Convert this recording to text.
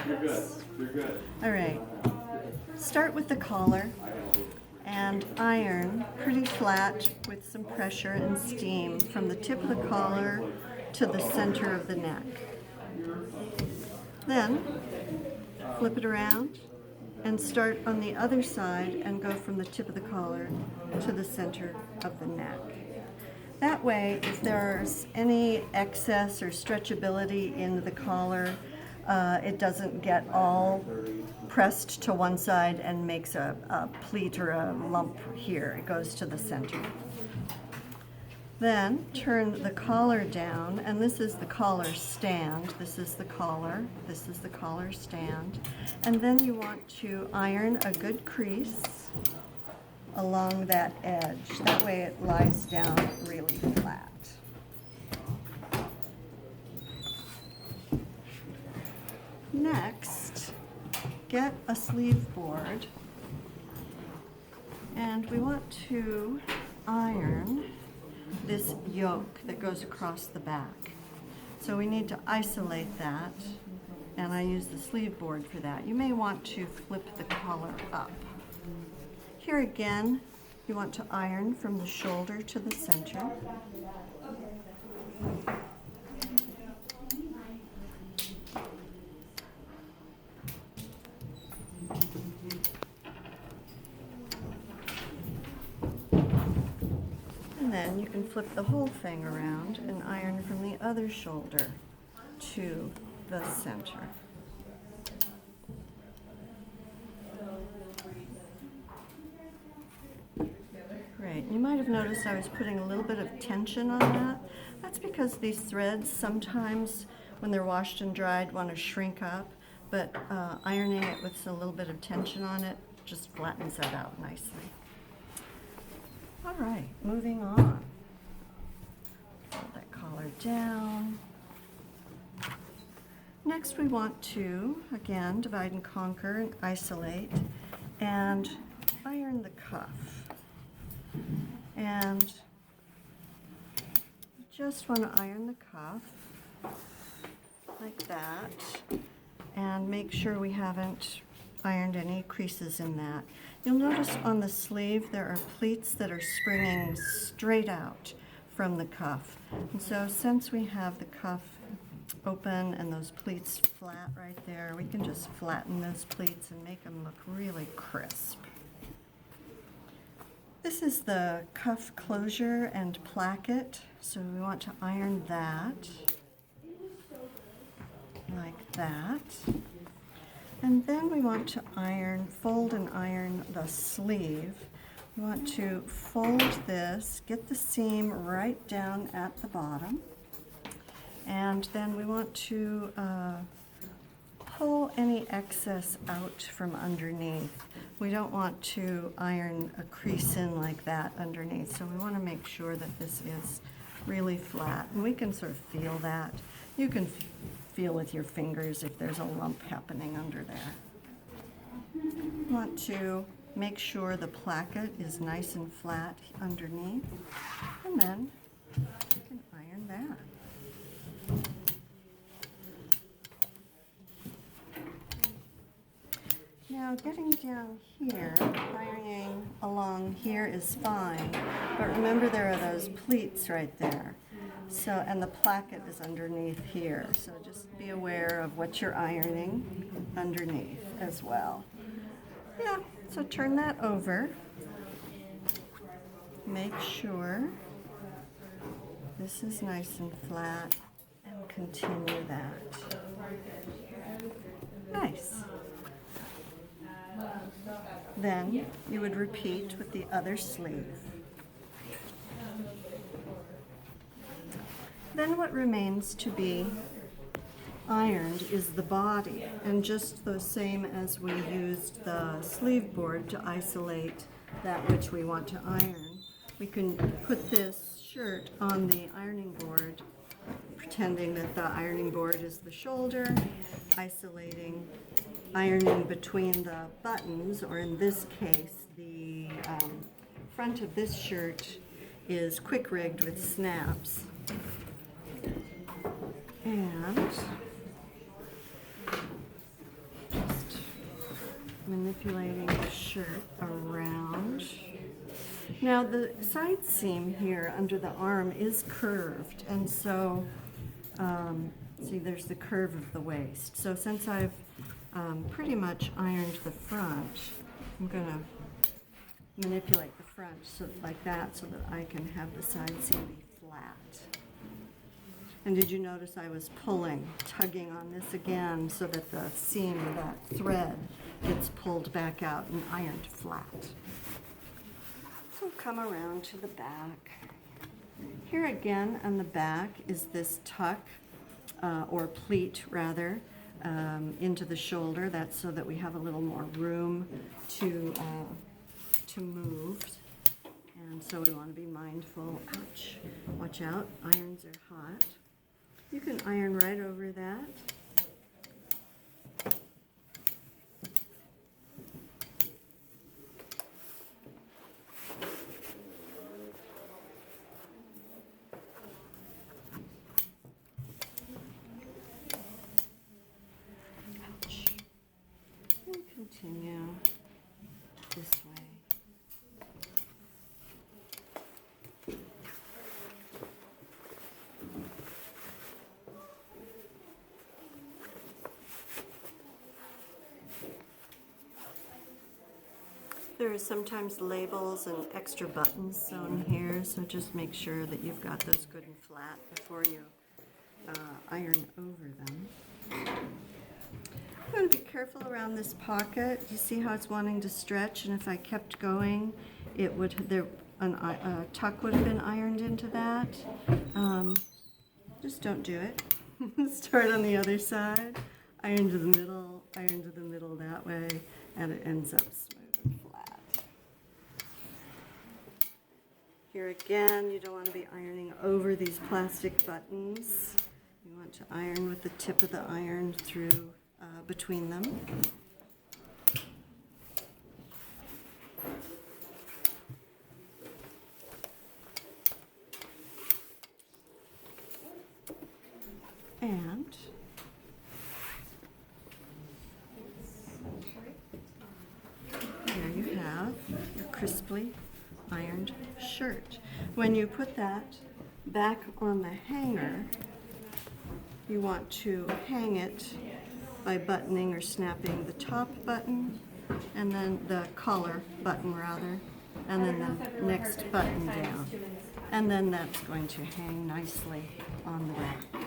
You're good. You're good. All right. Start with the collar and iron pretty flat with some pressure and steam from the tip of the collar to the center of the neck. Then flip it around and start on the other side and go from the tip of the collar to the center of the neck. That way, if there's any excess or stretchability in the collar, it doesn't get all pressed to one side and makes a pleat or a lump here. It goes to the center. Then turn the collar down, and this is the collar stand. This is the collar. This is the collar stand. And then you want to iron a good crease along that edge. That way it lies down really flat. Next, get a sleeve board, and we want to iron this yoke that goes across the back. So we need to isolate that, and I use the sleeve board for that. You may want to flip the collar up. Here again, you want to iron from the shoulder to the center. And then you can flip the whole thing around and iron from the other shoulder to the center. Great. You might have noticed I was putting a little bit of tension on that. That's because these threads sometimes, when they're washed and dried, want to shrink up, but ironing it with a little bit of tension on it just flattens that out nicely. All right, moving on. Pull that collar down. Next we want to, again, divide and conquer and isolate and iron the cuff. And you just want to iron the cuff like that and make sure we haven't ironed any creases in that. You'll notice on the sleeve there are pleats that are springing straight out from the cuff. And so since we have the cuff open and those pleats flat right there, we can just flatten those pleats and make them look really crisp. This is the cuff closure and placket, so we want to iron that like that. And then we want to fold and iron the sleeve. We want to fold this, get the seam right down at the bottom, and then we want to pull any excess out from underneath. We don't want to iron a crease in like that underneath, so we want to make sure that this is really flat, and we can sort of feel that. You can feel with your fingers if there's a lump happening under there. You want to make sure the placket is nice and flat underneath, and then you can iron that. Now getting down here, ironing along here is fine, but remember there are those pleats right there. So, and the placket is underneath here, so just be aware of what you're ironing underneath as well. Yeah, so turn that over. Make sure this is nice and flat and continue that. Nice. Then you would repeat with the other sleeve. Then what remains to be ironed is the body, and just the same as we used the sleeve board to isolate that which we want to iron, we can put this shirt on the ironing board, pretending that the ironing board is the shoulder, ironing between the buttons, or in this case, the front of this shirt is quick rigged with snaps. And manipulating the shirt around. Now the side seam here under the arm is curved, and so see, there's the curve of the waist. So since I've pretty much ironed the front, I'm going to manipulate the front like that so that I can have the side seam be flat. And did you notice I was tugging on this again so that the seam of that thread gets pulled back out and ironed flat. So come around to the back. Here again on the back is this tuck, or pleat rather, into the shoulder. That's so that we have a little more room to move. And so we want to be mindful. Ouch! Watch out, irons are hot. You can iron right over that. Ouch. And continue this way. There are sometimes labels and extra buttons sewn here, so just make sure that you've got those good and flat before you iron over them. I'm going to be careful around this pocket. You see how it's wanting to stretch, and if I kept going, it would a tuck would have been ironed into that. Just don't do it. Start on the other side, iron to the middle that way, and it ends up smooth and flat. Here again, you don't want to be ironing over these plastic buttons. You want to iron with the tip of the iron through between them. And there you have your crisply ironed shirt. When you put that back on the hanger, you want to hang it by buttoning or snapping the top button, and then the collar button rather, and then the next button down. And then that's going to hang nicely on the rack.